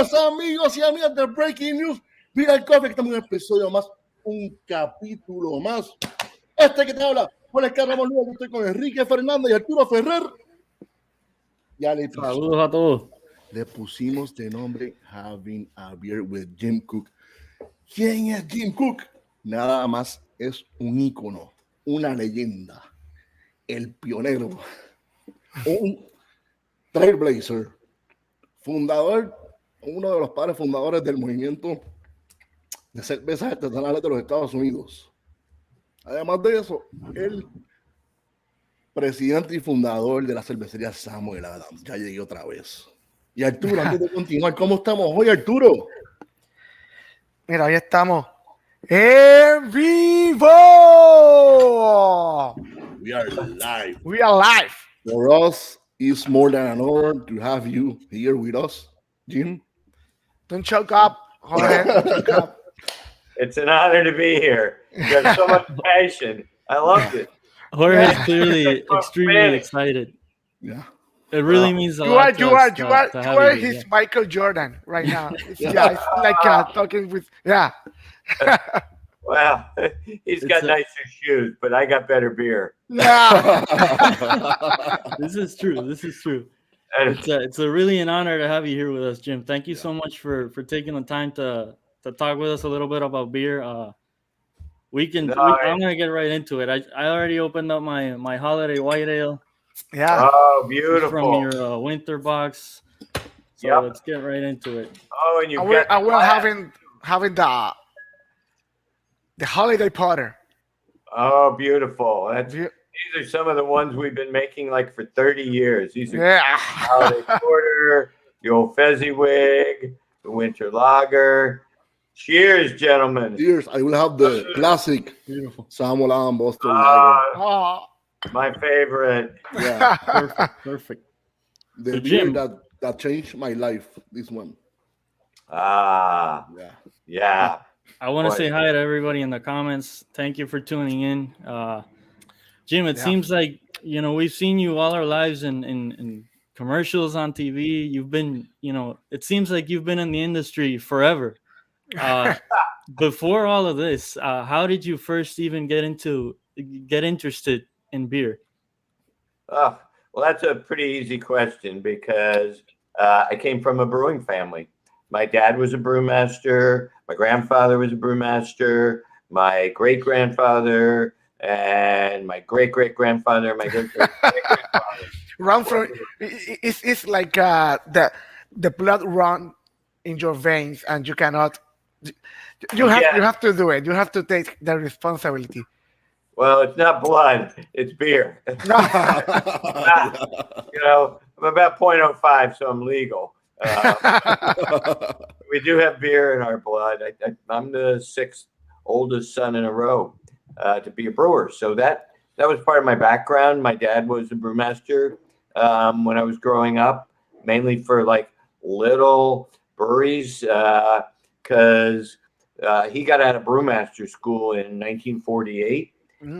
días, amigos y amigas de Breaking News. Mira el coffee, que estamos en un episodio más, un capítulo más. Este que te habla, Juan Carlos Luis, yo estoy con Enrique Fernández y Arturo Ferrer. Ya Saludos a todos. Le pusimos de nombre Having a Beer with Jim Cook. ¿Quién es Jim Cook? Nada más es un ícono, una leyenda, el pionero, un trailblazer, fundador, uno de los padres fundadores del movimiento de cervezas artesanales de los Estados Unidos. Además de eso, el presidente y fundador de la cervecería Samuel Adams. Ya llegué otra vez. Y Arturo, antes de continuar, ¿cómo estamos hoy, Arturo? Mira, hoy estamos en vivo. We are live. We are live. For us, it's more than an honor to have you here with us, Jim. Don't choke up, Jorge. Don't choke up. It's an honor to be here. You have so much passion. I loved it. Jorge is clearly extremely excited. Yeah. It really means a lot to us to have you are you, his yeah. Michael Jordan right now. It's like talking with, Wow. He's got nicer shoes, but I got better beer. Yeah. This is true. It's a really an honor to have you here with us, Jim. Thank you so much for taking the time to talk with us a little bit about beer. I'm gonna get right into it. I already opened up my holiday white ale. Yeah. Oh, beautiful. From your winter box. So let's get right into it. Oh, and I will having the holiday porter. Oh, beautiful. These are some of the ones we've been making like for 30 years. These are holiday porter, the old Fezziwig, the winter lager. Cheers, gentlemen. Cheers. I will have the classic Beautiful Samuel Adams Boston Lager. Oh. My favorite. Yeah. perfect. The So, beer Jim. that changed my life, this one. Yeah. I want to say hi to everybody in the comments. Thank you for tuning in. Jim, it seems like, we've seen you all our lives in commercials on TV. You've been, it seems like you've been in the industry forever. Before all of this, how did you first even get interested in beer? Oh, well, that's a pretty easy question because I came from a brewing family. My dad was a brewmaster. My grandfather was a brewmaster. My great-grandfather and my great-great-grandfather, my great-great-grandfather. Run from it's like the blood run in your veins, and you cannot. You have to do it. You have to take the responsibility. Well, it's not blood; it's beer. I'm about 0.05, so I'm legal. We do have beer in our blood. I'm the sixth oldest son in a row to be a brewer, so that was part of my background. My dad was a brewmaster when I was growing up, mainly for like little breweries, because he got out of brewmaster school in 1948,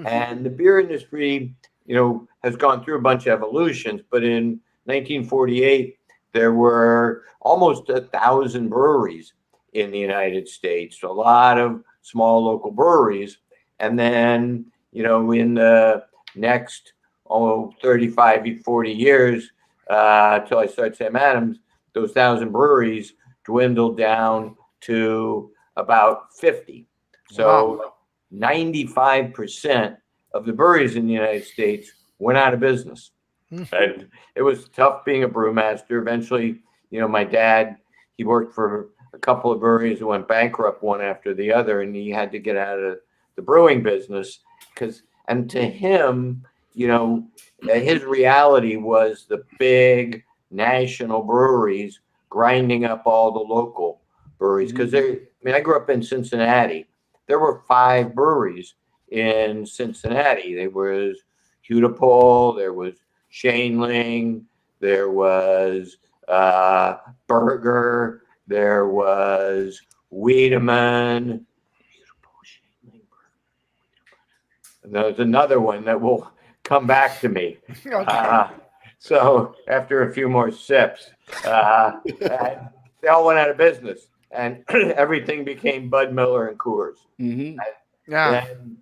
and the beer industry, has gone through a bunch of evolutions. But in 1948, there were almost 1,000 breweries in the United States. So a lot of small local breweries. And then, in the next 35, 40 years, till I started Sam Adams, those 1,000 breweries dwindled down to about 50. So 95% of the breweries in the United States went out of business. And it was tough being a brewmaster. Eventually, my dad, he worked for a couple of breweries that went bankrupt one after the other, and he had to get out of the brewing business and to him, his reality was the big national breweries grinding up all the local breweries. Because I grew up in Cincinnati. There were 5 breweries in Cincinnati. There was Hudipole, there was Shaneling, there was Burger, there was Wiedemann. And there's another one that will come back to me. So after a few more sips, they all went out of business, and everything became Bud Miller and Coors. Mm-hmm. Yeah. And,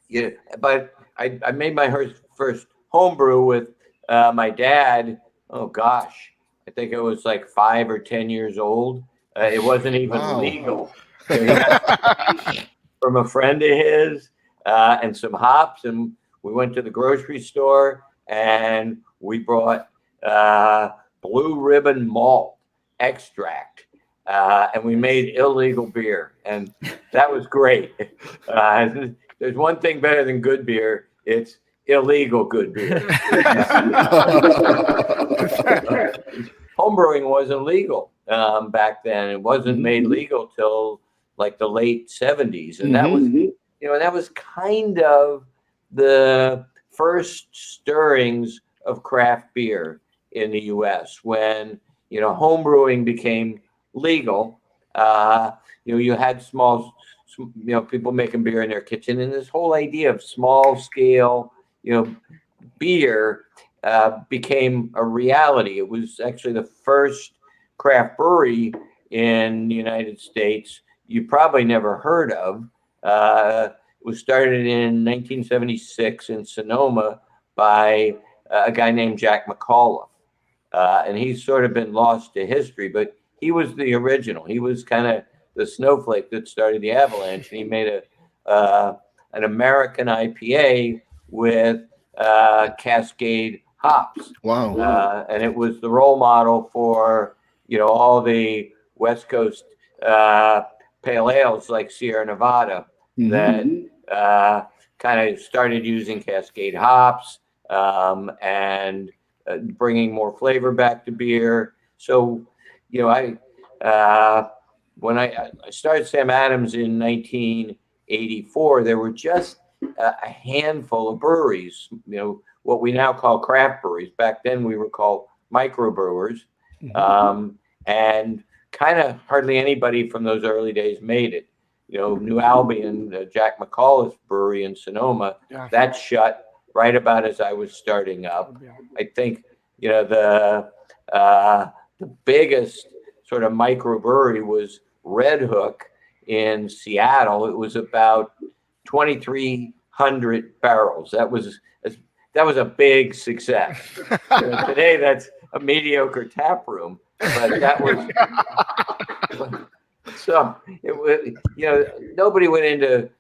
yeah, but I made my first homebrew with my dad. Oh gosh, I think it was like 5 or 10 years old. It wasn't even Wow. legal. So he got from a friend of his and some hops, and we went to the grocery store and we brought Blue Ribbon malt extract, and we made illegal beer, and that was great. There's one thing better than good beer. It's illegal good beer. Homebrewing wasn't legal back then. It wasn't made legal till like the late 70s, and that was, that was kind of the first stirrings of craft beer in the U.S. when homebrewing became legal. You had small, people making beer in their kitchen, and this whole idea of small scale, beer became a reality. It was actually the first craft brewery in the United States you probably never heard of. It was started in 1976 in Sonoma by a guy named Jack McAuliffe. And he's sort of been lost to history, but he was the original. He was kind of the snowflake that started the avalanche. And he made an American IPA with Cascade hops. Wow. And it was the role model for, all the West Coast pale ales like Sierra Nevada that kind of started using Cascade hops and bringing more flavor back to beer. So, when I started Sam Adams in 1984, there were just a handful of breweries, what we now call craft breweries. Back then we were called microbrewers. And kind of hardly anybody from those early days made it. New Albion, Jack McAuliffe's brewery in Sonoma, that shut right about as I was starting up. I think, the biggest sort of microbrewery was Red Hook in Seattle. It was about 2,300 barrels. That was a big success. Today, that's a mediocre tap room, but that was so. It was, nobody went into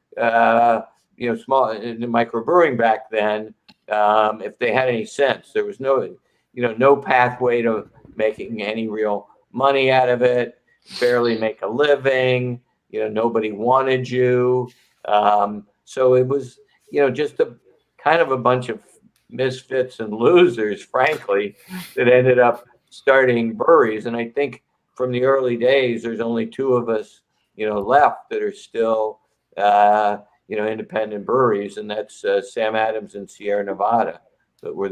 small into microbrewing back then if they had any sense. There was no pathway to making any real money out of it. Barely make a living. Nobody wanted you. So it was just a kind of a bunch of misfits and losers, frankly, that ended up starting breweries. And I think from the early days, there's only two of us, left that are still, independent breweries, and that's Sam Adams and Sierra Nevada, that were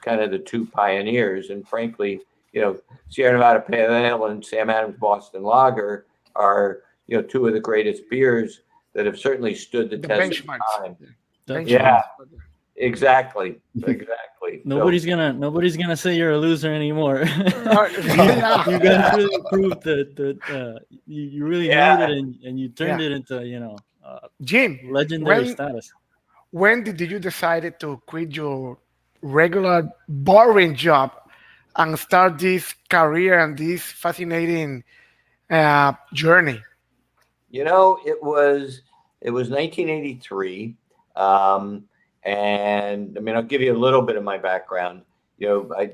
kind of the two pioneers. And frankly, Sierra Nevada Pale Ale and Sam Adams Boston Lager are, two of the greatest beers that have certainly stood the test of time. Yeah. Exactly. Nobody's gonna say you're a loser anymore. You guys really proved that you really made it, and you turned it into Jim, legendary status. When did you decide to quit your regular boring job and start this career and this fascinating journey? It was 1983. And I mean, I'll give you a little bit of my background. I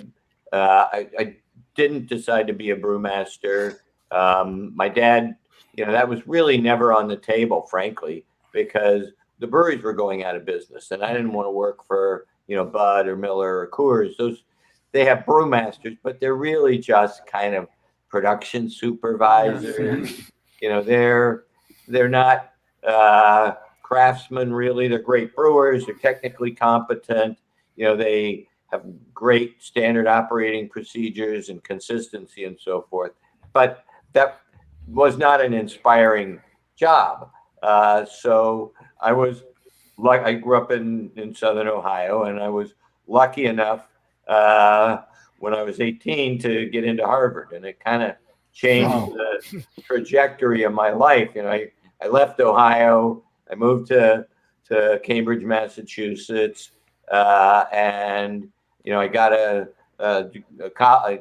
didn't decide to be a brewmaster. My dad, that was really never on the table, frankly, because the breweries were going out of business, and I didn't want to work for Bud or Miller or Coors. They have brewmasters, but they're really just kind of production supervisors. They're not craftsmen, really. They're great brewers. They're technically competent. They have great standard operating procedures and consistency and so forth. But that was not an inspiring job. So I grew up in Southern Ohio, and I was lucky enough when I was 18 to get into Harvard, and it kind of changed the trajectory of my life. I left Ohio, I moved to Cambridge, Massachusetts, and I got I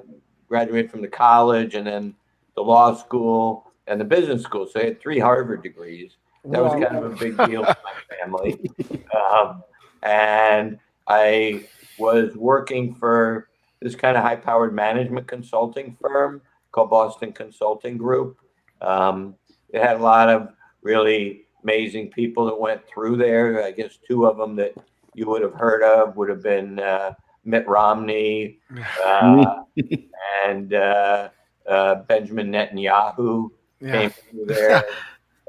graduated from the college and then the law school and the business school. So I had 3 Harvard degrees. That was kind of a big deal to my family. And I was working for this kind of high-powered management consulting firm called Boston Consulting Group. It had a lot of really amazing people that went through there. I guess 2 of them that you would have heard of would have been Mitt Romney and Benjamin Netanyahu came through there.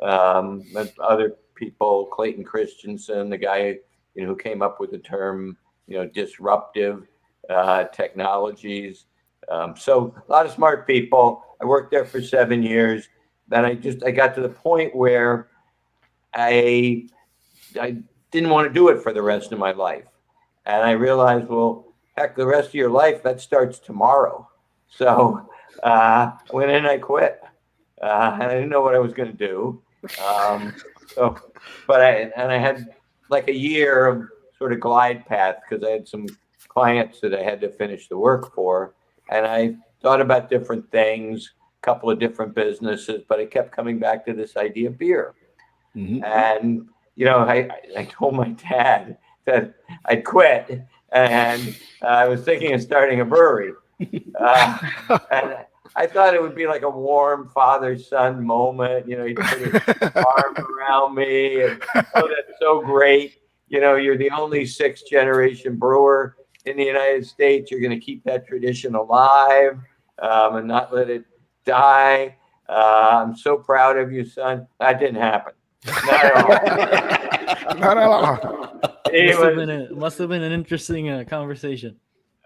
Other people, Clayton Christensen, the guy who came up with the term disruptive technologies. So a lot of smart people. I worked there for 7 years. Then I got to the point where I didn't want to do it for the rest of my life. And I realized, well, heck, the rest of your life, that starts tomorrow. So I went in and I quit. And I didn't know what I was going to do. But I had like a year of sort of glide path because I had some clients that I had to finish the work for. And I thought about different things, a couple of different businesses, but I kept coming back to this idea of beer. Mm-hmm. And, I told my dad that I'd quit and I was thinking of starting a brewery. And I thought it would be like a warm father-son moment. He'd put his arm around me and, oh, that's so great. You're the only 6th-generation brewer in the United States. You're going to keep that tradition alive and not let it die. I'm so proud of you, son. That didn't happen. Not at all. Not at all. Must have been an interesting conversation.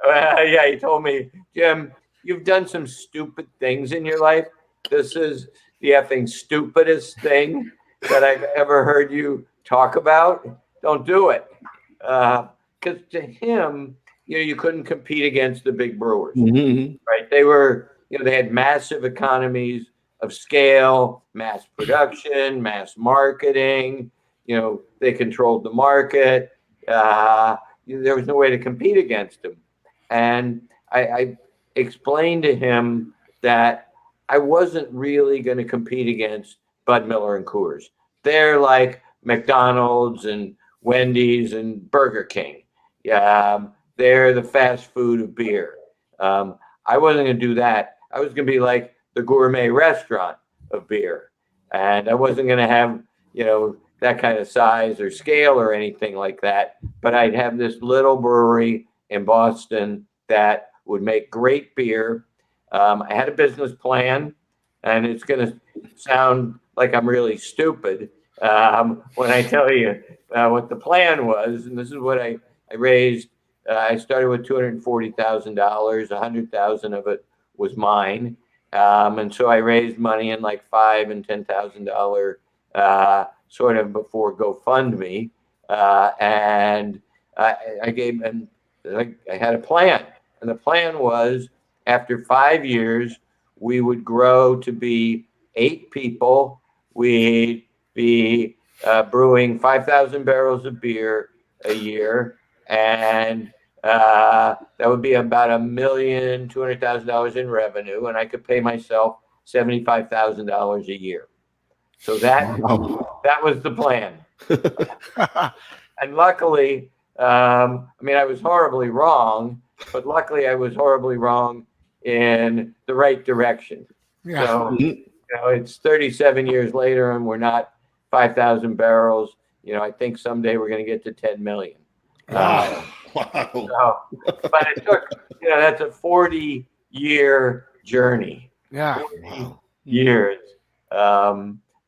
Yeah, he told me, Jim, you've done some stupid things in your life. This is the effing stupidest thing that I've ever heard you talk about. Don't do it. Because to him, you couldn't compete against the big brewers, right? They were, they had massive economies of scale, mass production, mass marketing. They controlled the market. There was no way to compete against them. And I explained to him that I wasn't really going to compete against Bud Miller and Coors. They're like McDonald's and Wendy's and Burger King. They're the fast food of beer. I wasn't going to do that. I was going to be like the gourmet restaurant of beer. And I wasn't going to have, that kind of size or scale or anything like that. But I'd have this little brewery in Boston that would make great beer. I had a business plan, and it's going to sound like I'm really stupid when I tell you what the plan was. And this is what I raised. I started with $240,000. $100,000 of it was mine. And so I raised money in like $5,000 and $10,000 sort of before GoFundMe. And I had a plan. And the plan was after 5 years, we would grow to be 8 people. We'd be brewing 5,000 barrels of beer a year. And that would be about $1,200,000 in revenue. And I could pay myself $75,000 a year. So that was the plan. And luckily, I was horribly wrong, but luckily I was horribly wrong in the right direction. Yeah. So, it's 37 years later and we're not 5,000 barrels. I think someday we're going to get to 10 million. Wow. But it took, that's a 40-year journey. Yeah. 40 years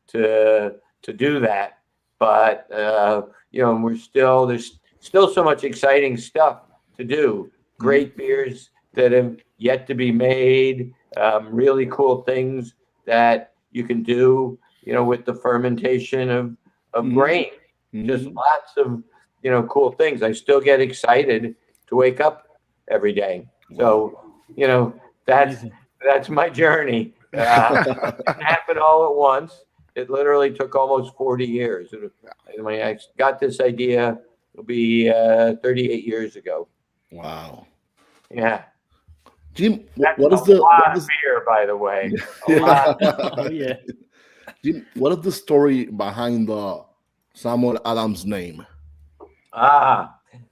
to do that. But, there's still so much exciting stuff to do. Great beers that have yet to be made, really cool things that you can do, with the fermentation of grain. Just lots of, cool things. I still get excited to wake up every day. So, you know, that's my journey. Didn't happen all at once. It literally took almost 40 years. When I got this idea, it'll be 38 years ago. Wow. Yeah. Jim, That's what a is the lot of beer, by the way. A lot. Oh yeah. Jim, what is the story behind the Samuel Adams name?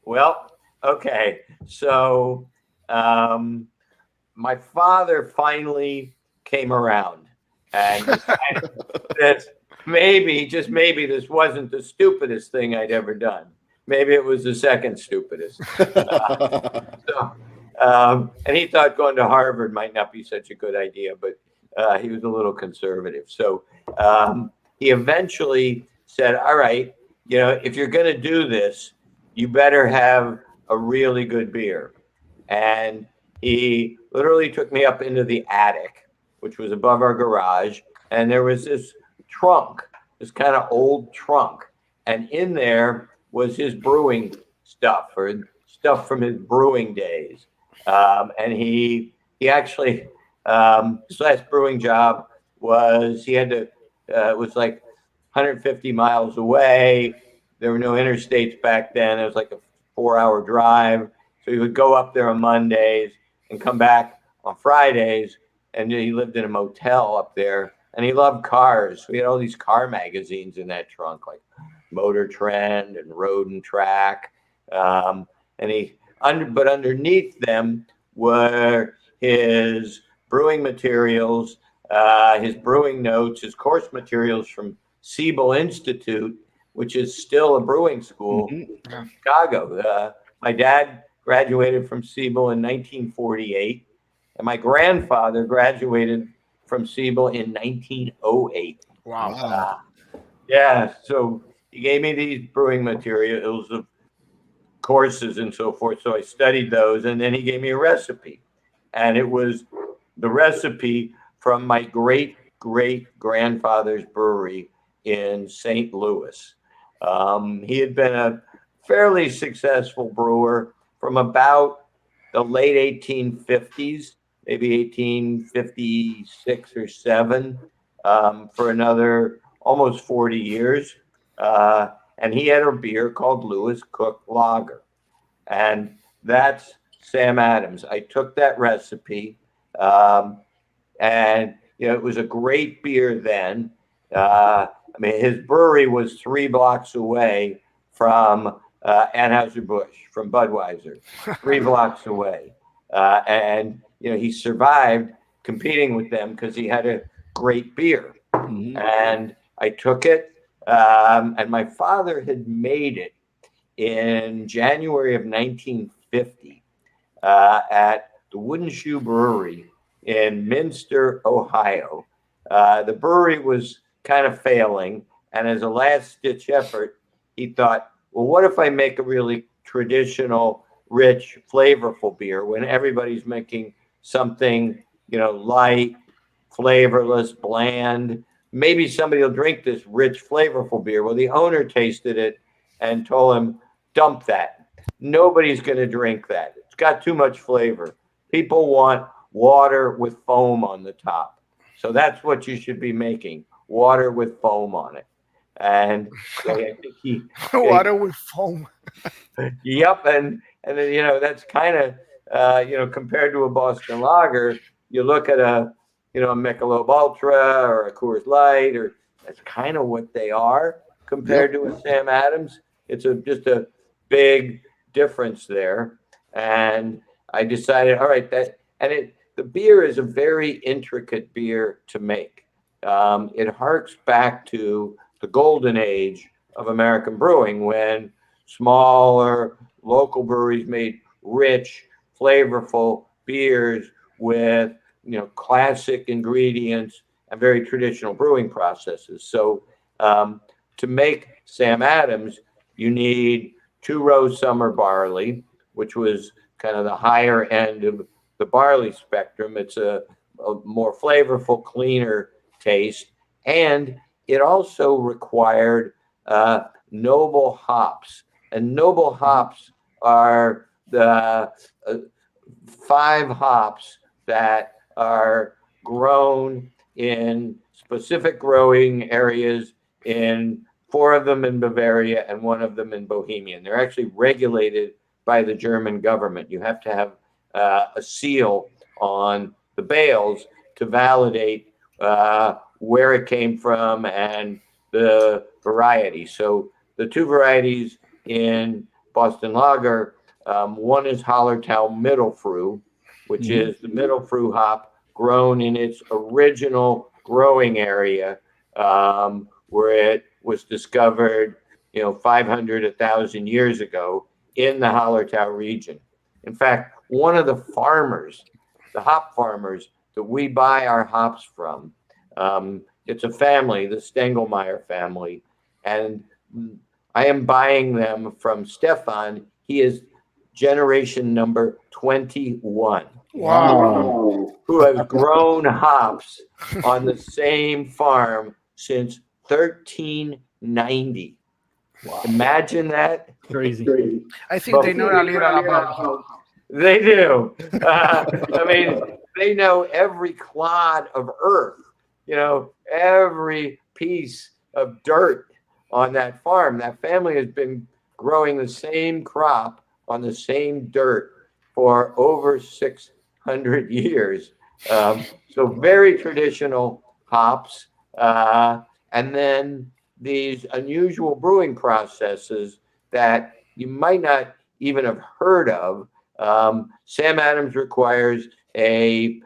Well, okay. So, my father finally came around and decided that just maybe, this wasn't the stupidest thing I'd ever done. Maybe it was the second stupidest. So, and he thought going to Harvard might not be such a good idea, but he was a little conservative. So he eventually said, all right, if you're going to do this, you better have a really good beer. And he literally took me up into the attic, which was above our garage. And there was this trunk, this kind of old trunk. And in there was his brewing stuff, or stuff from his brewing days. And he actually, his last brewing job was, he had to, it was like 150 miles away. There were no interstates back then. It was like a 4-hour drive. So he would go up there on Mondays and come back on Fridays. And he lived in a motel up there. And he loved cars. We had all these car magazines in that trunk, like Motor Trend and Road and Track. And but underneath them were his brewing materials, his brewing notes, his course materials from Siebel Institute, which is still a brewing school in Chicago. My dad graduated from Siebel in 1948, and my grandfather graduated from Siebel in 1908. Wow. Yeah, so he gave me these brewing materials of courses and so forth. So I studied those, and then he gave me a recipe, and it was the recipe from my great grandfather's brewery in St. Louis. He had been a fairly successful brewer from about the late 1850s, maybe 1856 or 7, for another almost 40 years. And he had a beer called Lewis Koch Lager. And that's Sam Adams. I took that recipe, and it was a great beer then. His brewery was 3 blocks away from Anheuser-Busch, from Budweiser, 3 blocks away. And he survived competing with them because he had a great beer. And I took it, and my father had made it in January of 1950 at the Wooden Shoe Brewery in Minster, Ohio. The brewery was kind of failing, and as a last-ditch effort, he thought, well, what if I make a really traditional, rich, flavorful beer when everybody's making something, light, flavorless, bland? Maybe somebody will drink this rich, flavorful beer. Well, the owner tasted it and told him, dump that. Nobody's going to drink that. It's got too much flavor. People want water with foam on the top. So that's what you should be making, water with foam on it. And so I think he water with foam. Yep, and then that's kind of compared to a Boston Lager, you look at a Michelob Ultra or a Coors Light, or that's kind of what they are compared to a Sam Adams. It's just a big difference there, and I decided, all right, the beer is a very intricate beer to make. It harks back to the golden age of American brewing, when smaller local breweries made rich, flavorful beers with classic ingredients and very traditional brewing processes. So to make Sam Adams, you need 2-row summer barley, which was kind of the higher end of the barley spectrum. It's a more flavorful, cleaner taste. And it also required noble hops. And noble hops are the 5 hops that are grown in specific growing areas, in 4 of them in Bavaria and 1 of them in Bohemia. They're actually regulated by the German government. You have to have a seal on the bales to validate where it came from and the variety. So the 2 varieties in Boston Lager, one is Hallertau Mittelfrüh, which is the Mittelfrüh hop grown in its original growing area, where it was discovered, 500, 1,000 years ago in the Hallertau region. In fact, one of the farmers, the hop farmers that we buy our hops from, it's a family, the Stengelmeyer family, and I am buying them from Stefan. He is generation number 21. Wow. Who has grown hops on the same farm since 1390. Wow. Imagine that. Crazy. I think they know a little about you. They do. I mean, they know every clod of earth, every piece of dirt on that farm. That family has been growing the same crop on the same dirt for over 600 years. So very traditional hops. And then these unusual brewing processes that you might not even have heard of. Sam Adams requires a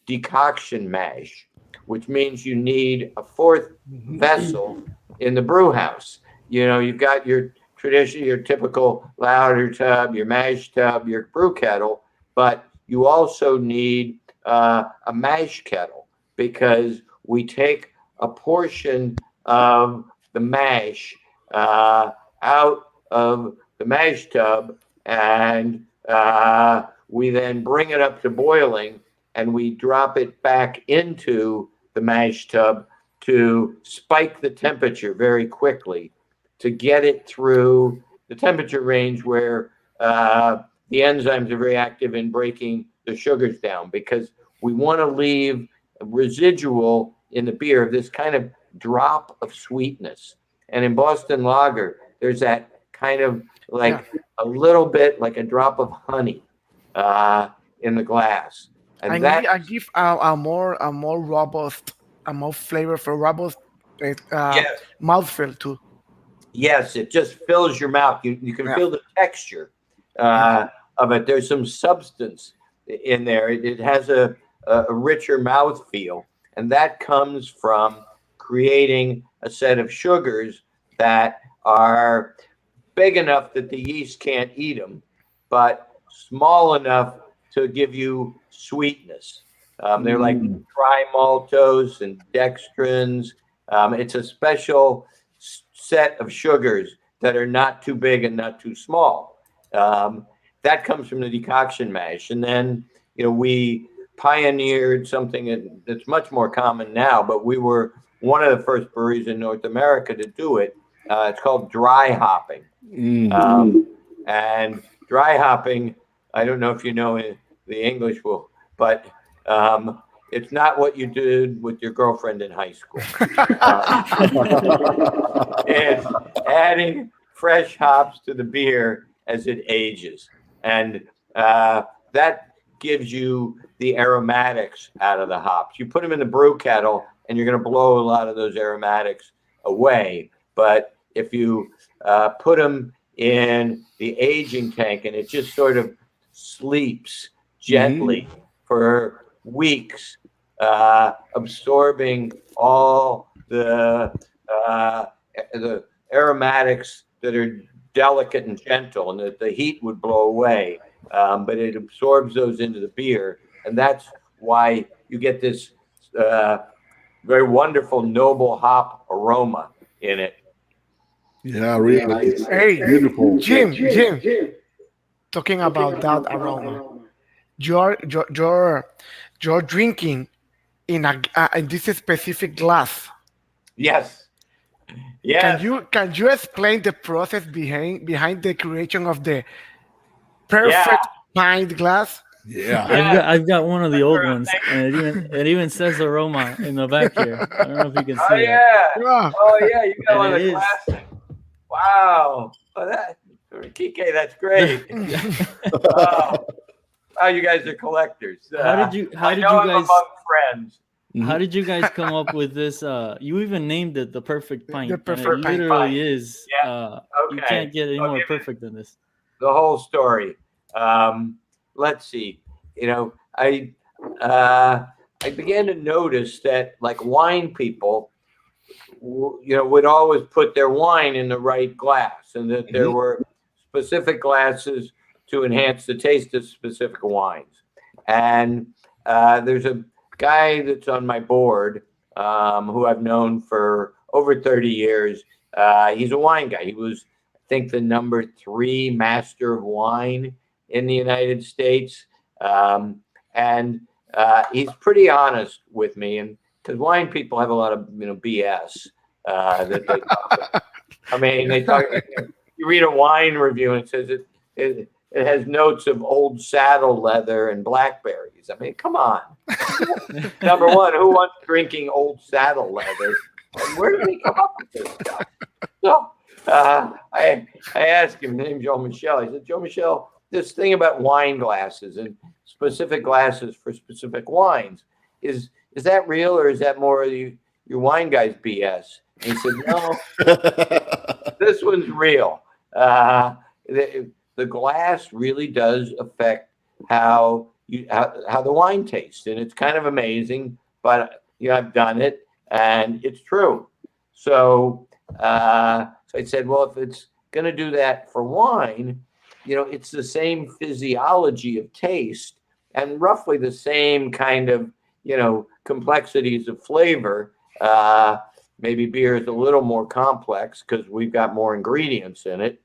decoction mash, which means you need a 4th vessel in the brew house. You've got your your typical lauter tub, your mash tub, your brew kettle, but you also need a mash kettle, because we take a portion of the mash out of the mash tub, and we then bring it up to boiling, and we drop it back into the mash tub to spike the temperature very quickly, to get it through the temperature range where the enzymes are very active in breaking the sugars down, because we want to leave a residual in the beer of this kind of drop of sweetness. And in Boston Lager, there's that kind of like a little bit like a drop of honey in the glass. And that I give a more robust, a more flavorful, robust mouthfeel too. Yes, it just fills your mouth. You can feel the texture of it. There's some substance in there. It has a richer mouth feel, and that comes from creating a set of sugars that are big enough that the yeast can't eat them, but small enough to give you sweetness. They're like trimaltose and dextrins. It's a special set of sugars that are not too big and not too small. That comes from the decoction mash. And then, we pioneered something that's much more common now, but we were one of the first breweries in North America to do it. It's called dry hopping. And dry hopping, I don't know if you know the English will, but it's not what you did with your girlfriend in high school. It's adding fresh hops to the beer as it ages. And that gives you the aromatics out of the hops. You put them in the brew kettle, and you're going to blow a lot of those aromatics away. But if you put them in the aging tank, and it just sort of sleeps gently for weeks, absorbing all the aromatics that are delicate and gentle, and that the heat would blow away, but it absorbs those into the beer, and that's why you get this very wonderful noble hop aroma in it. Yeah, really. It's beautiful. Jim, talking about that aroma, you're drinking in this specific glass. Yes. Can you explain the process behind the creation of the perfect pint glass. Yeah. I've got one of the old ones, and it even says aroma in the back here. I don't know if you can see Oh that. yeah. Yeah. Oh yeah. You got And one of it the is. classic. Wow. Oh, that Kike, that's great. Oh, you guys are collectors. How did you I'm guys among friends. How did you guys come up with this? You even named it the perfect pint. The and perfect it pint. literally is. Yeah. You Okay. can't get any I'll more give you perfect than this. the whole story. Let's see. I began to notice that like wine people, would always put their wine in the right glass, and that there were specific glasses to enhance the taste of specific wines. And there's a guy that's on my board who I've known for over 30 years. He's a wine guy. He was, I think, the number 3 master of wine in the United States. And he's pretty honest with me, and because wine people have a lot of BS that they talk about. I mean, they talk. You read a wine review and it says it has notes of old saddle leather and blackberries. I mean, come on. Number one, who wants drinking old saddle leather? And where did they come up with this stuff? So I asked him, his name's Joe Michel. I said, Joe Michel, this thing about wine glasses and specific glasses for specific wines, is that real, or is that more of your wine guy's BS? And he said, no, this one's real. The glass really does affect how the wine tastes, and it's kind of amazing. But I've done it, and it's true. So I said, well, if it's going to do that for wine, it's the same physiology of taste and roughly the same kind of complexities of flavor. Maybe beer is a little more complex because we've got more ingredients in it.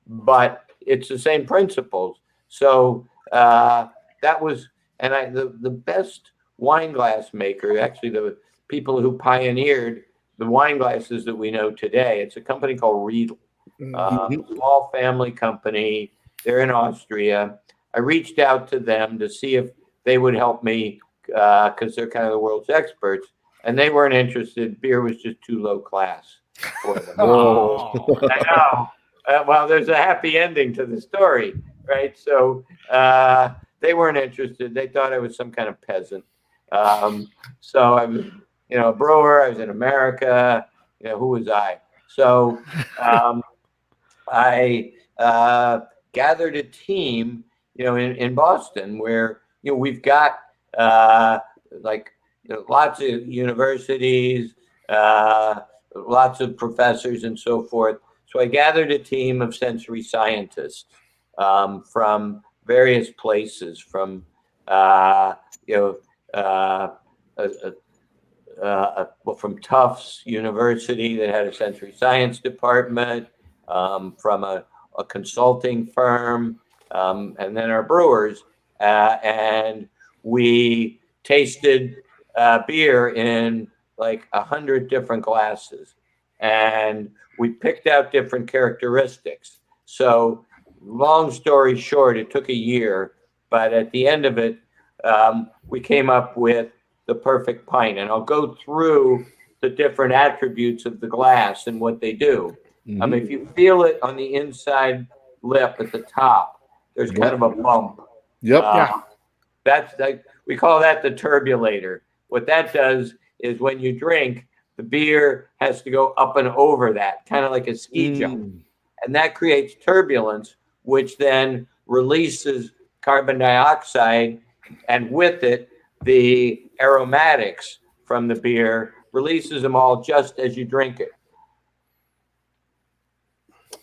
But it's the same principles. So that was, and the best wine glass maker, actually the people who pioneered the wine glasses that we know today, it's a company called Riedel, small family company. They're in Austria. I reached out to them to see if they would help me because they're kind of the world's experts, and they weren't interested. Beer was just too low class for them. I know. Well, there's a happy ending to the story, right? So they weren't interested. They thought I was some kind of peasant. So I was, a brewer. I was in America. Who was I? So I gathered a team, in Boston, where we've got lots of universities, lots of professors, and so forth. So I gathered a team of sensory scientists from various places, from from Tufts University that had a sensory science department, from a consulting firm, and then our brewers, and we tasted beer in like 100 different glasses, and we picked out different characteristics. So long story short, it took a year, but at the end of it, we came up with the perfect pint. And I'll go through the different attributes of the glass and what they do. If you feel it on the inside lip at the top, there's kind of a bump. That's we call that the turbulator. What that does is when you drink, the beer has to go up and over that, kind of like a ski jump. And that creates turbulence, which then releases carbon dioxide, and with it, the aromatics from the beer, releases them all just as you drink it.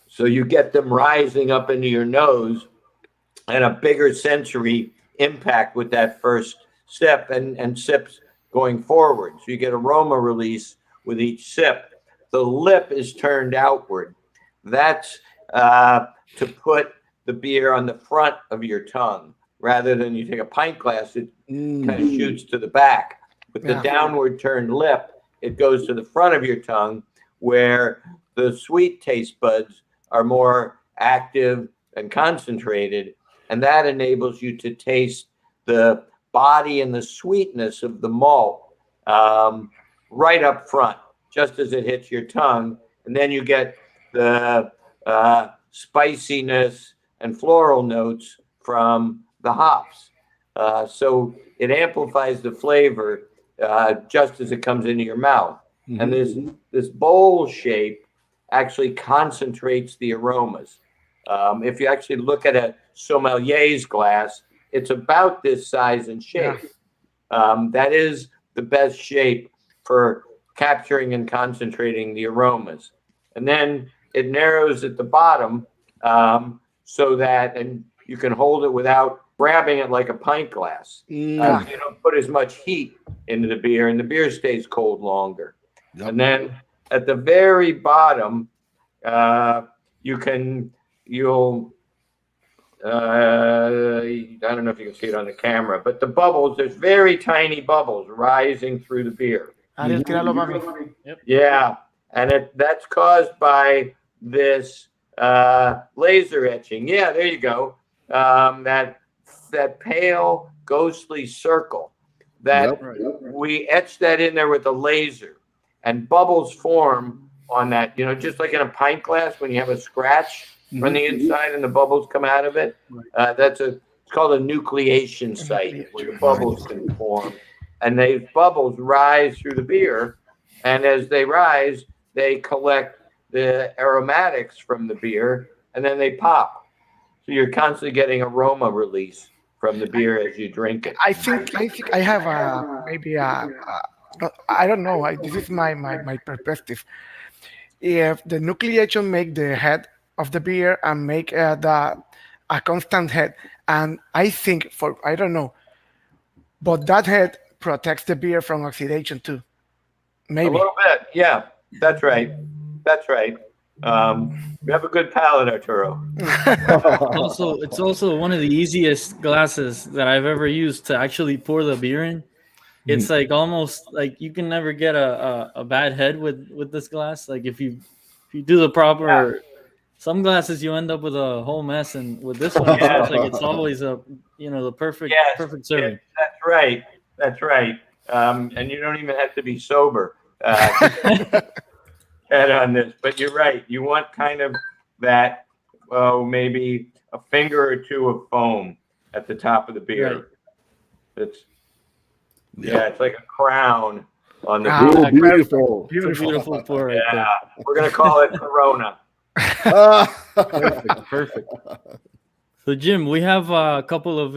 So you get them rising up into your nose and a bigger sensory impact with that first sip and sips going forward. So you get aroma release with each sip. The lip is turned outward. That's to put the beer on the front of your tongue, rather than you take a pint glass, it kind of shoots to the back. With the downward turned lip, it goes to the front of your tongue, where the sweet taste buds are more active and concentrated, and that enables you to taste the body and the sweetness of the malt right up front, just as it hits your tongue. And then you get the spiciness and floral notes from the hops. So it amplifies the flavor just as it comes into your mouth. And this bowl shape actually concentrates the aromas. If you actually look at a sommelier's glass, it's about this size and shape. That is the best shape for capturing and concentrating the aromas. And then it narrows at the bottom so that, and you can hold it without grabbing it like a pint glass. You don't put as much heat into the beer, and the beer stays cold longer. And then at the very bottom, you'll I don't know if you can see it on the camera, but the bubbles, there's very tiny bubbles rising through the beer. Yeah, and that's caused by this laser etching. Yeah, there you go. That pale, ghostly circle. We etch that in there with a laser, and bubbles form on that. Just like in a pint glass when you have a scratch from the inside and the bubbles come out of it. It's called a nucleation site where the bubbles can form, and these bubbles rise through the beer, and as they rise, they collect the aromatics from the beer, and then they pop. So you're constantly getting aroma release from the beer as you drink it. I think I have maybe I don't know. This is my perspective. If the nucleation make the head of the beer and make a constant head, and I think I don't know, but that head protects the beer from oxidation too. Maybe a little bit. Yeah, that's right. That's right. We have a good palate, Arturo. It's also one of the easiest glasses that I've ever used to actually pour the beer in. It's like almost like you can never get a bad head with this glass. Like if you do the proper, some glasses you end up with a whole mess, and with this one, it's like it's always the perfect serving. That's right. That's right. And you don't even have to be sober. On this, but you're right. You want kind of that, maybe a finger or two of foam at the top of the beer. Right. It's like a crown on the beer. Beautiful. Beautiful pour right there. We're gonna call it Corona. Perfect. So Jim, we have a couple of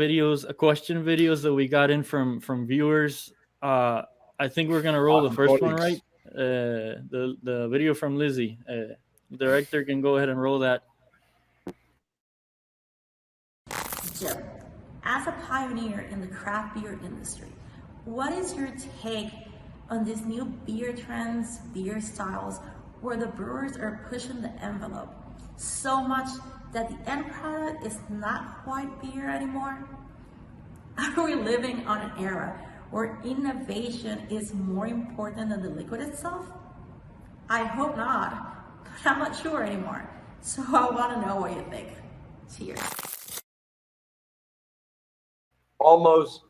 question videos that we got in from viewers. I think we're gonna roll the first one, right? The video from Lizzie. Director can go ahead and roll that. Jim, as a pioneer in the craft beer industry, what is your take on these new beer trends, beer styles, where the brewers are pushing the envelope so much that the end product is not quite beer anymore? Are we living on an era where innovation is more important than the liquid itself? I hope not, but I'm not sure anymore. So I want to know what you think. Cheers. Almost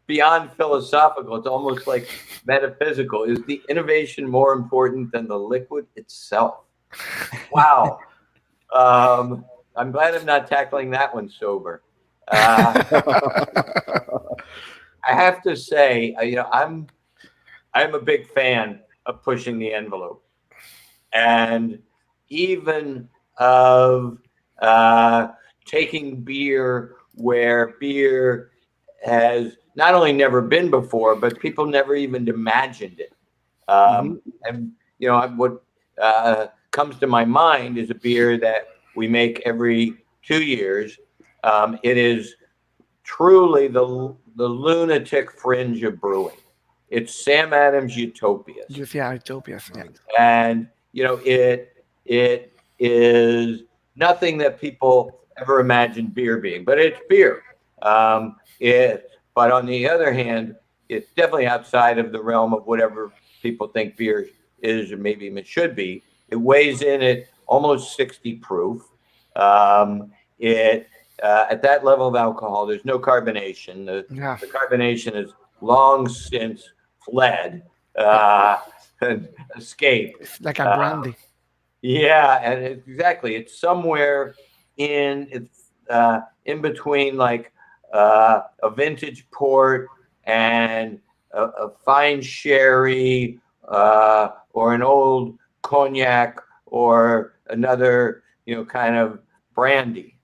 beyond philosophical, it's almost like metaphysical. Is the innovation more important than the liquid itself? Wow. I'm glad I'm not tackling that one sober. I have to say, I'm a big fan of pushing the envelope, and even of taking beer where beer has not only never been before, but people never even imagined it. And what comes to my mind is a beer that we make every 2 years. It is truly the lunatic fringe of brewing. It's Sam Adams Utopias. Utopias. Yeah. And it is nothing that people ever imagined beer being, but it's beer. But on the other hand, it's definitely outside of the realm of whatever people think beer is, or maybe it should be. It weighs in at almost 60 proof. It at that level of alcohol, there's no carbonation. The carbonation is long since fled and escaped. It's like a brandy. Yeah, and exactly. It's somewhere in between like a vintage port and a fine sherry or an old cognac or another kind of brandy.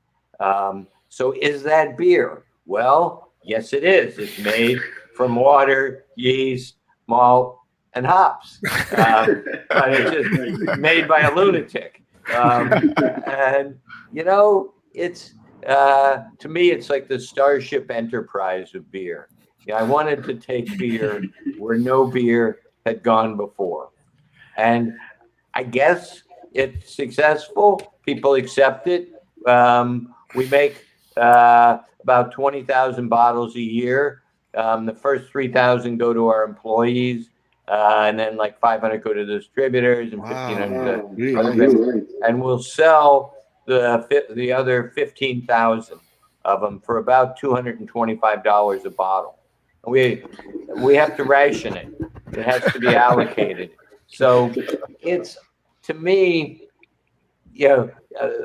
So is that beer? Well, yes, it is. It's made from water, yeast, malt, and hops. But it's just made by a lunatic. And it's to me, it's like the Starship Enterprise of beer. I wanted to take beer where no beer had gone before, and I guess it's successful. People accept it. We make about 20,000 bottles a year. The first 3,000 go to our employees, and then like 500 go to the distributors, and 1,500 to other vendors. And we'll sell the other 15,000 of them for about $225 a bottle. We have to ration it. It has to be allocated. So it's, to me,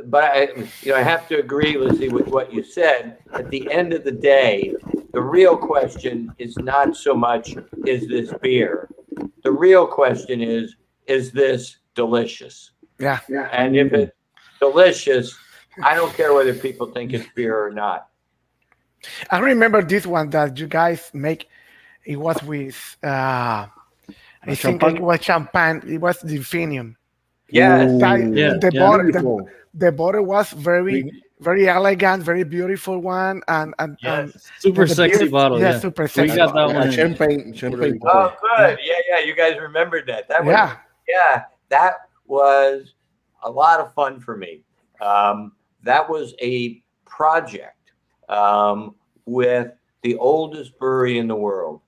but I have to agree, Lizzie, with what you said. At the end of the day, the real question is not so much, is this beer? The real question is this delicious? Yeah. And if it's delicious, I don't care whether people think it's beer or not. I remember this one that you guys make. It was with, I think it was champagne. It was Delphinium. Yes. The bottle was very elegant, very beautiful one, and super sexy bottle. Yeah, super sexy. We got that one. Champagne. Oh, good. Yeah. You guys remembered that. That was a lot of fun for me. That was a project with the oldest brewery in the world.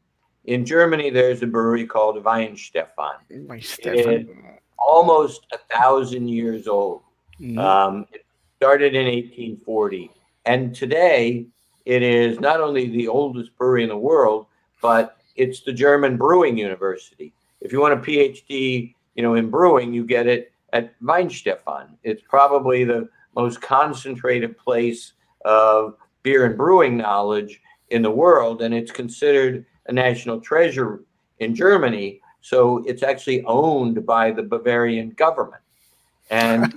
In Germany, there's a brewery called Weinstefan. It's almost 1,000 years old. It started in 1840. And today, it is not only the oldest brewery in the world, but it's the German Brewing University. If you want a PhD, in brewing, you get it at Weinstefan. It's probably the most concentrated place of beer and brewing knowledge in the world, and it's considered a national treasure in Germany. So it's actually owned by the Bavarian government. And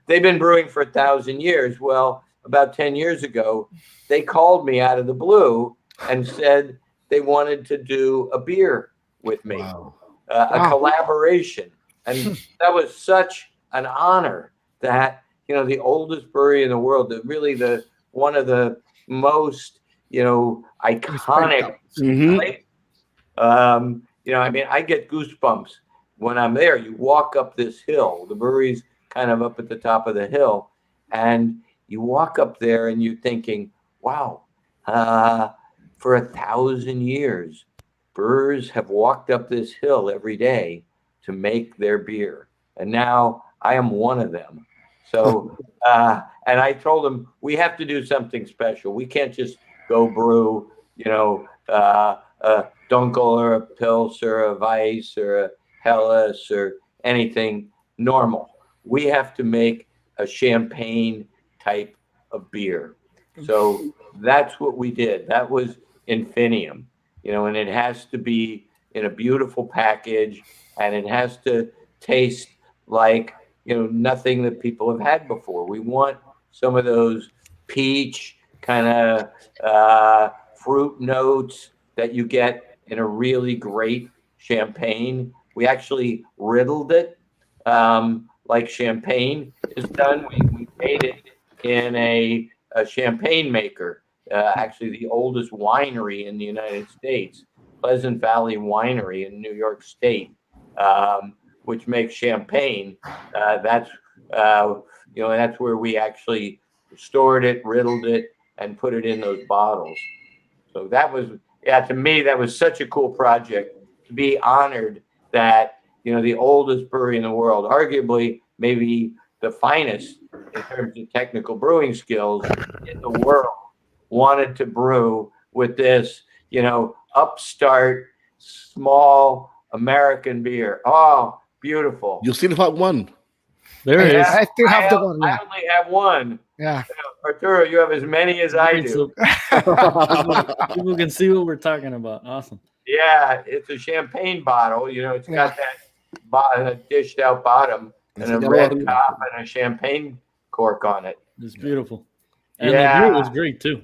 they've been brewing for 1,000 years. Well, about 10 years ago, they called me out of the blue and said they wanted to do a beer with me, a collaboration. And that was such an honor that, the oldest brewery in the world, one of the most, iconic places. I get goosebumps when I'm there. You walk up this hill. The brewery's kind of up at the top of the hill, and you walk up there and you're thinking, wow, for 1,000 years, brewers have walked up this hill every day to make their beer. And now I am one of them. So, and I told them, we have to do something special. We can't just go brew, a Dunkel or a Pils or a Weiss or a Helles or anything normal. We have to make a champagne type of beer. So that's what we did. That was Infinium, and it has to be in a beautiful package, and it has to taste like, nothing that people have had before. We want some of those peach kind of fruit notes that you get in a really great champagne. We actually riddled it like champagne is done. We made it in a champagne maker, actually the oldest winery in the United States, Pleasant Valley Winery in New York State, which makes champagne. That's where we actually stored it, riddled it, and put it in those bottles. So that was, to me, that was such a cool project to be honored that, the oldest brewery in the world, arguably maybe the finest in terms of technical brewing skills in the world wanted to brew with this, upstart, small American beer. Oh, beautiful. You still have one. There it is. I still have the one. I Yeah. only have one. Yeah. Arturo, you have as many as I Great, do. so people can see what we're talking about. Awesome. Yeah, it's a champagne bottle. It's got that dished out bottom and a red top and a champagne cork on it. It's beautiful. And the beer was great too.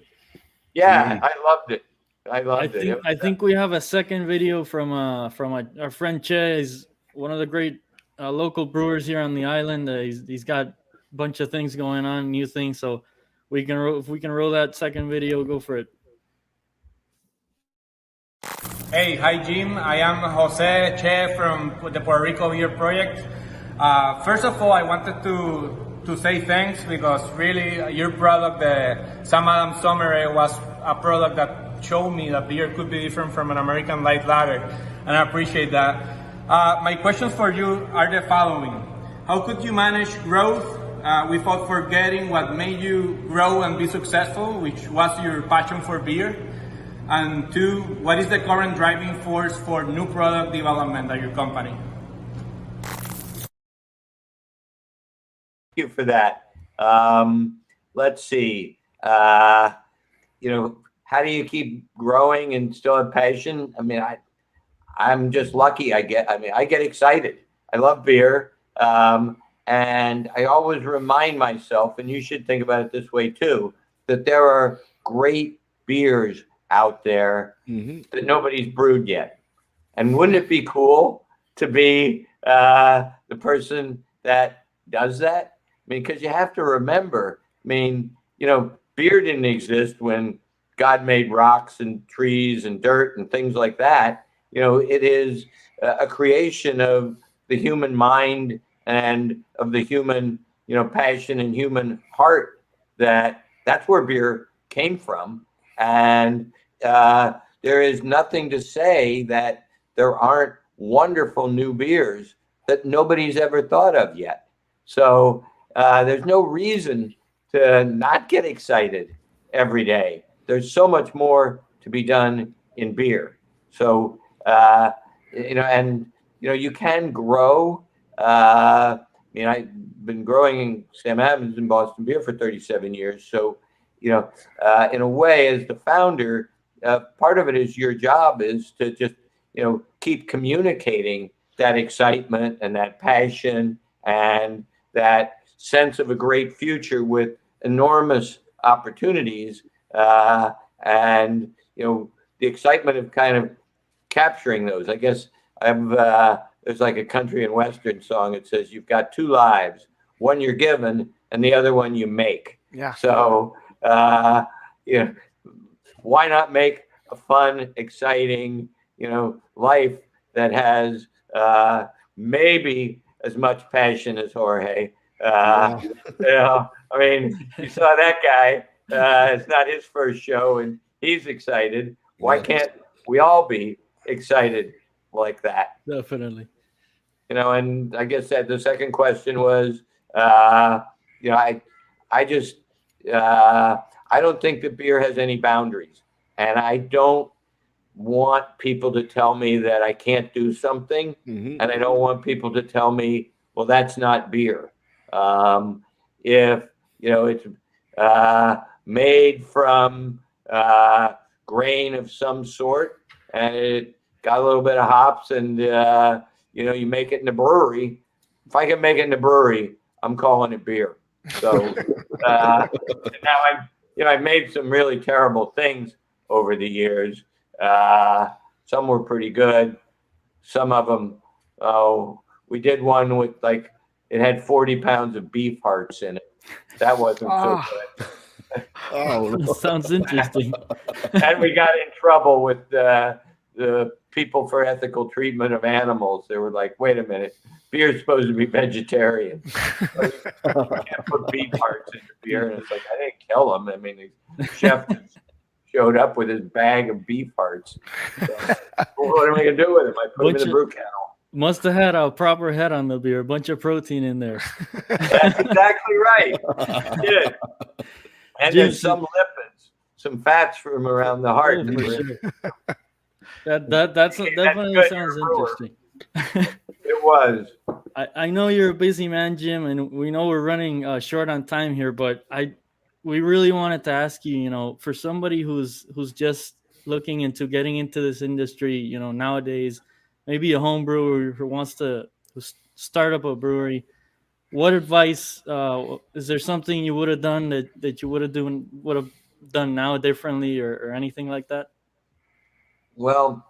Yeah, I loved it. I loved it. I think we have a second video from our friend Che. He's one of the great local brewers here on the island. He's got a bunch of things going on, new things. So if we can roll that second video, go for it. Hey, hi Jim. I am Jose Che from the Puerto Rico Beer Project. First of all, I wanted to say thanks because really your product, the Sam Adams Summer Ale, was a product that showed me that beer could be different from an American light lager, and I appreciate that. My questions for you are the following. How could you manage growth without forgetting what made you grow and be successful, which was your passion for beer? And two, what is the current driving force for new product development at your company? Thank you for that. Let's see. How do you keep growing and still have passion? I mean, I'm just lucky. I get excited. I love beer. And I always remind myself, and you should think about it this way too, that there are great beers out there that nobody's brewed yet. And wouldn't it be cool to be the person that does that? I mean, because you have to remember, beer didn't exist when God made rocks and trees and dirt and things like that. It is a creation of the human mind and of the human, passion and human heart. That's where beer came from. And there is nothing to say that there aren't wonderful new beers that nobody's ever thought of yet. So there's no reason to not get excited every day. There's so much more to be done in beer. So, you can grow. I've been growing Sam Adams and Boston Beer for 37 years. So, in a way, as the founder, part of it is your job is to just, keep communicating that excitement and that passion and that sense of a great future with enormous opportunities. And the excitement of kind of capturing those. I guess there's like a country and western song. It says you've got two lives, one you're given and the other one you make. Yeah. So, why not make a fun, exciting, life that has maybe as much passion as Jorge. You saw that guy. It's not his first show, and he's excited. Why can't we all be excited like that? Definitely. And I guess that the second question was, I don't think that beer has any boundaries, and I don't want people to tell me that I can't do something, and I don't want people to tell me, well, that's not beer. If it's made from grain of some sort, and it got a little bit of hops, and you make it in a brewery. If I can make it in a brewery, I'm calling it beer. So now I've made some really terrible things over the years. Some were pretty good. Some of them, we did one with it had 40 pounds of beef hearts in it. That wasn't so good. Sounds interesting. And we got in trouble with the people for ethical treatment of animals. They were like, wait a minute, beer's supposed to be vegetarian. You can't put beef hearts in your beer. And it's like, I didn't kill them. The chef just showed up with his bag of beef hearts. So, what am I going to do with them? I put them in the brew kettle. Must have had a proper head on the beer, a bunch of protein in there. That's exactly right. Yeah. And there's some lipids, some fats from around the heart. Oh, for sure. That definitely sounds interesting. It was. I know you're a busy man, Jim, and we know we're running short on time here, but we really wanted to ask you, you know, for somebody who's just looking into getting into this industry, you know, nowadays, maybe a home brewer who wants to start up a brewery, what advice is there something you would have done that you would have done now differently or anything like that? Well,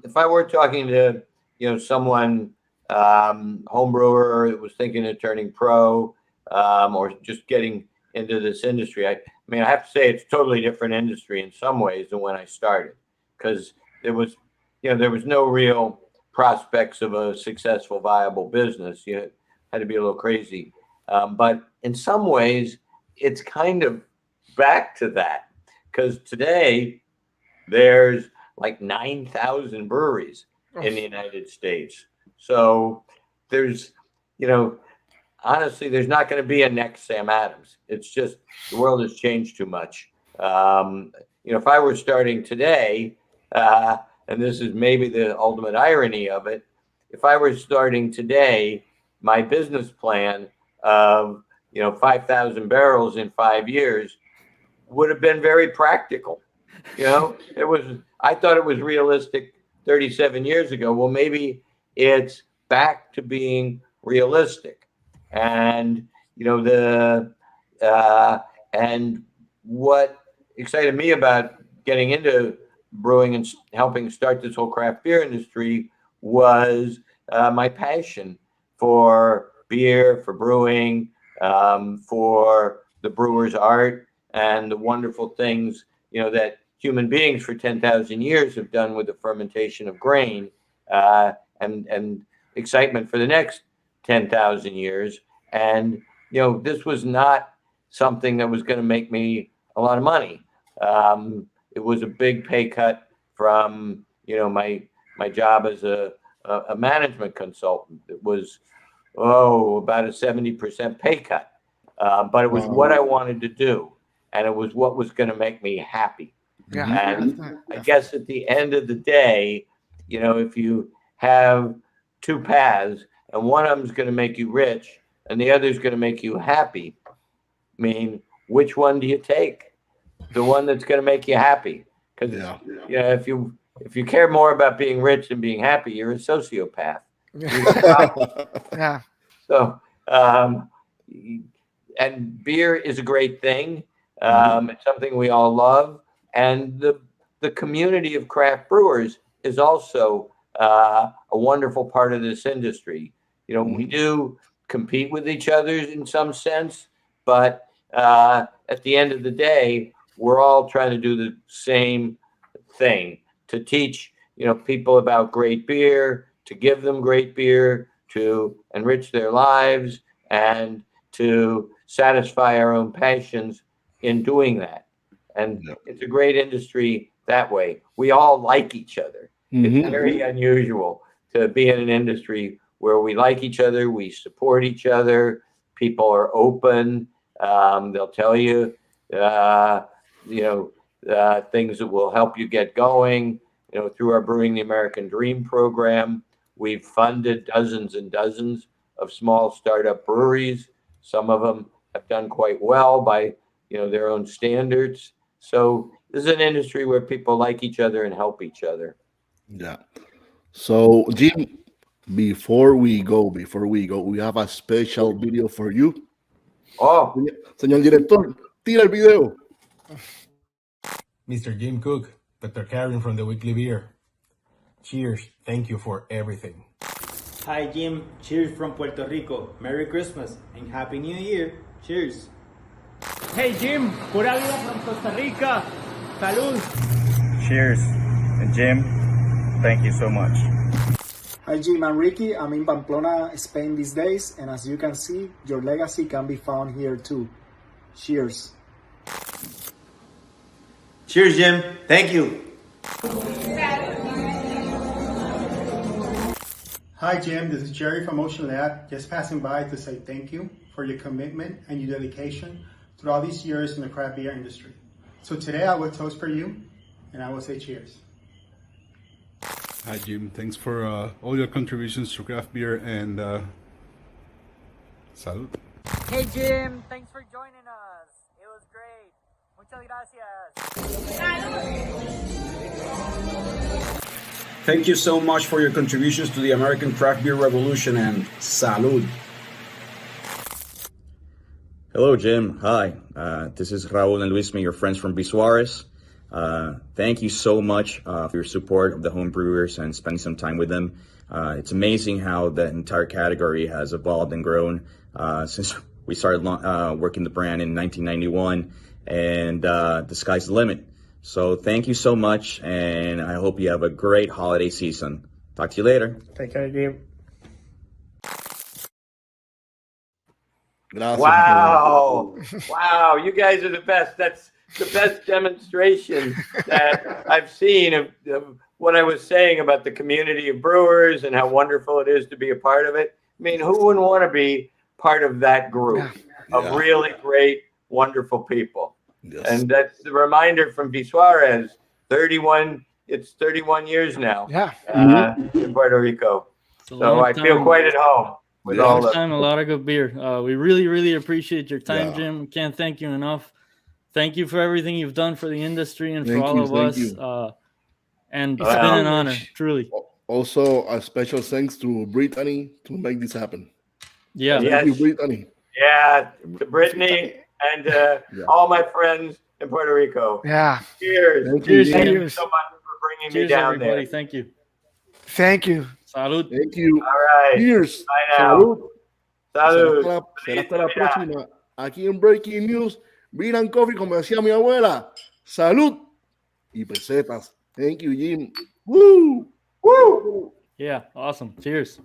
if I were talking to, you know, someone, home brewer that was thinking of turning pro, or just getting into this industry, I mean, I have to say it's a totally different industry in some ways than when I started, because there was no real prospects of a successful, viable business. You had to be a little crazy. But in some ways, it's kind of back to that, because today there's like 9,000 breweries in the United States. So there's, you know, honestly, there's not going to be a next Sam Adams. It's just the world has changed too much. You know, if I were starting today, and this is maybe the ultimate irony of it, if I were starting today, my business plan of, you know, 5,000 barrels in 5 years would have been very practical. You know, I thought it was realistic 37 years ago. Well, maybe it's back to being realistic. And, you know, and what excited me about getting into brewing and helping start this whole craft beer industry was my passion for beer, for brewing, for the brewer's art, and the wonderful things, you know, that human beings for 10,000 years have done with the fermentation of grain, and excitement for the next 10,000 years. And, you know, this was not something that was going to make me a lot of money. It was a big pay cut from, you know, my job as a management consultant. It was, about a 70% pay cut. But it was what I wanted to do, and it was what was going to make me happy. Yeah. And I guess at the end of the day, you know, if you have two paths and one of them is going to make you rich and the other is going to make you happy, I mean, which one do you take? The one that's going to make you happy. Because, you know, if you care more about being rich than being happy, you're a sociopath. Yeah. So, and beer is a great thing. It's something we all love. And the community of craft brewers is also a wonderful part of this industry. You know, we do compete with each other in some sense, but at the end of the day, we're all trying to do the same thing, to teach, you know, people about great beer, to give them great beer, to enrich their lives, and to satisfy our own passions in doing that. And it's a great industry that way. We all like each other. It's very unusual to be in an industry where we like each other, we support each other, people are open, they'll tell you, things that will help you get going. You know, through our Brewing the American Dream program, we've funded dozens and dozens of small startup breweries. Some of them have done quite well by, you know, their own standards. So this is an industry where people like each other and help each other. Yeah. So, Jim, before we go, we have a special video for you. Oh, Señor director, tira el video. Mr. Jim Cook, Dr. Karen from the Weekly Beer. Cheers. Thank you for everything. Hi, Jim. Cheers from Puerto Rico. Merry Christmas and Happy New Year. Cheers. Hey Jim, pura vida from Costa Rica. Salud. Cheers. And Jim, thank you so much. Hi Jim and Ricky, I'm in Pamplona, Spain these days, and as you can see, your legacy can be found here too. Cheers. Cheers, Jim. Thank you. Hi, Jim. This is Jerry from Ocean Lab. Just passing by to say thank you for your commitment and your dedication through all these years in the craft beer industry. So today I will toast for you, and I will say cheers. Hi, Jim. Thanks for all your contributions to craft beer and salud. Hey, Jim. Thanks for joining us. It was great. Muchas gracias. Thank you so much for your contributions to the American craft beer revolution, and salud. Hello, Jim. Hi. This is Raul and Luismi, your friends from Bisuares. Thank you so much for your support of the home brewers and spending some time with them. It's amazing how the entire category has evolved and grown since we started working the brand in 1991, and the sky's the limit. So thank you so much, and I hope you have a great holiday season. Talk to you later. Take care, Jim. Wow. Wow. You guys are the best. That's the best demonstration that I've seen of what I was saying about the community of brewers and how wonderful it is to be a part of it. I mean, who wouldn't want to be part of that group of really great, wonderful people? Yes. And that's the reminder from Bisuares, 31 years now in Puerto Rico. So I feel quite at home with all of time, a lot of good beer. We really, really appreciate your time, Jim. We can't thank you enough. Thank you for everything you've done for the industry and for all of us. And it's been an honor, truly. Also, a special thanks to Brittany to make this happen. Yeah. Thank you, Brittany. Yeah, to Brittany and all my friends in Puerto Rico. Yeah. Cheers. Thank you you so much for bringing Cheers, me down everybody. there. Thank you. Thank you. Salud. Thank you. All right. Cheers. Bye now. Salud. Salud. Será hasta la próxima. Aquí en Breaking News, Beer and Coffee, como decía mi abuela. Salud y pesetas. Thank you, Jim. Woo! Woo! Yeah, awesome. Cheers.